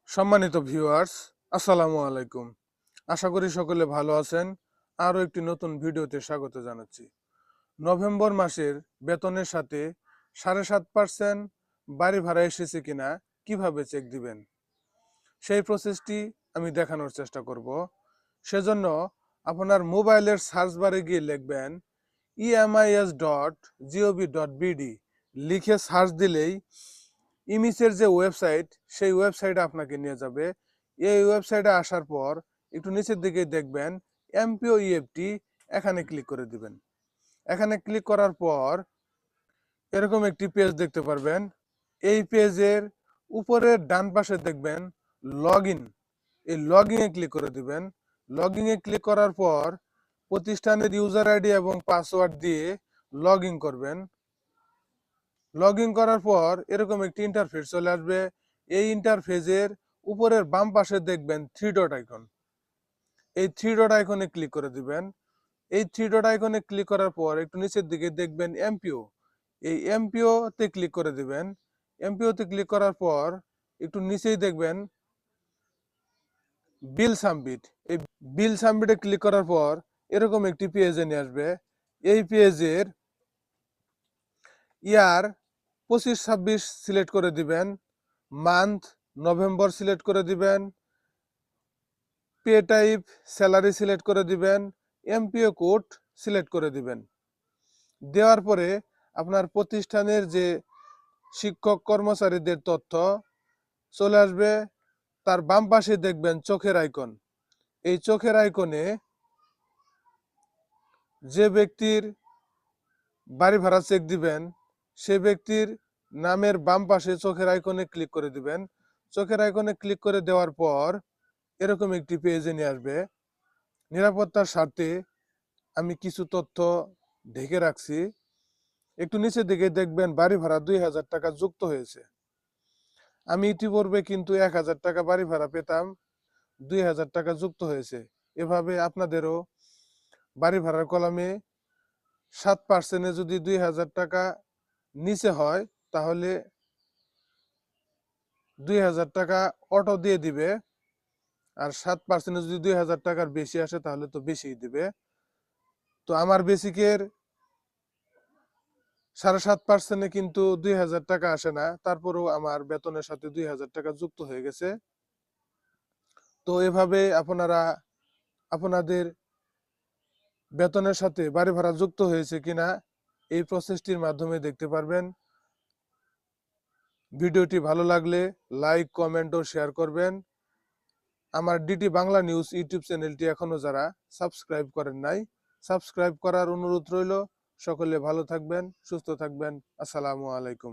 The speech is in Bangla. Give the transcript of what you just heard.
সম্মানিত ভিউয়ার্স, আসসালামু আলাইকুম। আশা করি সকলে ভালো আছেন। আরও একটি নতুন ভিডিওতে স্বাগত জানাচ্ছি। নভেম্বর মাসের বেতনের সাথে 7.5% বাড়ি ভাড়া এসেছে কিনা কিভাবে চেক দিবেন, সেই প্রসেসটি আমি দেখানোর চেষ্টা করব। সেজন্য আপনার মোবাইলের সার্চ বারে গিয়ে লিখবেন emis.gov.bd, লিখে সার্চ দিলেই ইমিসের যে ওয়েবসাইট, সেই ওয়েবসাইটে আপনাকে নিয়ে যাবে। এই ওয়েবসাইটে আসার পর একটু নিচের দিকে দেখবেন এমপিও ইএফটি, এখানে ক্লিক করে দিবেন। এখানে ক্লিক করার পর এরকম একটি পেজ দেখতে পারবেন। এই পেজের উপরের ডান পাশে দেখবেন লগ ইন, এই লগ ইনে ক্লিক করে দিবেন। লগ ইনে ক্লিক করার পর প্রতিষ্ঠানের ইউজার আইডি এবং পাসওয়ার্ড দিয়ে লগ ইন করবেন। লগ ইন করার পর এরকম একটি ইন্টারফেস চলে আসবে। এই ইন্টারফেসের উপরের বাম পাশে দেখবেন থ্রি ডট আইকন, এই থ্রি ডট আইকনে ক্লিক করে দিবেন। এই থ্রি ডট আইকনে ক্লিক করার পর একটু নিচের দিকে দেখবেন এমপিও, এই এমপিও তে ক্লিক করে দিবেন। এমপিও তে ক্লিক করার পর একটু নিচেই দেখবেন বিল সাবমিট, এই বিল সাবমিটে ক্লিক করার পর এরকম একটি পেজে নিয়ে আসবে। এই পেজের ইয়ার 25-26 সিলেক্ট করে দিবেন, মান্থ নভেম্বর সিলেক্ট করে দিবেন, পে টাইপ স্যালারি সিলেক্ট করে দিবেন, এমপিও কোড সিলেক্ট করে দিবেন। দেওয়ার পরে আপনার প্রতিষ্ঠানের যে শিক্ষক কর্মচারীদের তথ্য চলে আসবে। তার বাম পাশে দেখবেন চোখের আইকন, এই চোখের আইকনে যে ব্যক্তির বাড়ি ভাড়া চেক দিবেন সে ব্যক্তির নামের বাম পাশে চোখের আইকনে ক্লিক করে দিবেন। চোখের আইকনে ক্লিক করে দেওয়ার পর এরকম একটি পেজে নিয়ে আসবে। নিরাপত্তার স্বার্থে আমি কিছু তথ্য ঢেকে রাখছি। একটু নিচের দিকে দেখবেন বাড়ি ভাড়া 2000 টাকা যুক্ত হয়েছে। আমি ইতিপূর্বে কিন্তু 1000 টাকা বাড়ি ভাড়া পেতাম, 2000 টাকা যুক্ত হয়েছে। এভাবে আপনাদেরও বাড়ি ভাড়ার কলামে 7% যদি 2000 টাকা নিচে হয় তাহলে 2000 টাকা অটো দিয়ে দিবে, আর 7% যদি 2000 টাকার বেশি আসে তাহলে তো বেশিই দিবে। তো আমার বেসিকের 7.5% কিন্তু 2000 টাকা আসে না, তারপরেও আমার বেতনের সাথে 2000 টাকা যুক্ত হয়ে গেছে। তো এভাবে আপনারা আপনাদের বেতনের সাথে বাড়ি ভাড়া যুক্ত হয়েছে কিনা এই প্রসেসটির মাধ্যমে দেখতে পারবেন। ভিডিওটি ভালো লাগলে লাইক, কমেন্ট ও শেয়ার করবেন। আমার ডিটি বাংলা নিউজ ইউটিউব চ্যানেলটি এখনো যারা সাবস্ক্রাইব করেন নাই, সাবস্ক্রাইব করার অনুরোধ রইল। সকলে ভালো থাকবেন, সুস্থ থাকবেন। আসসালামু আলাইকুম।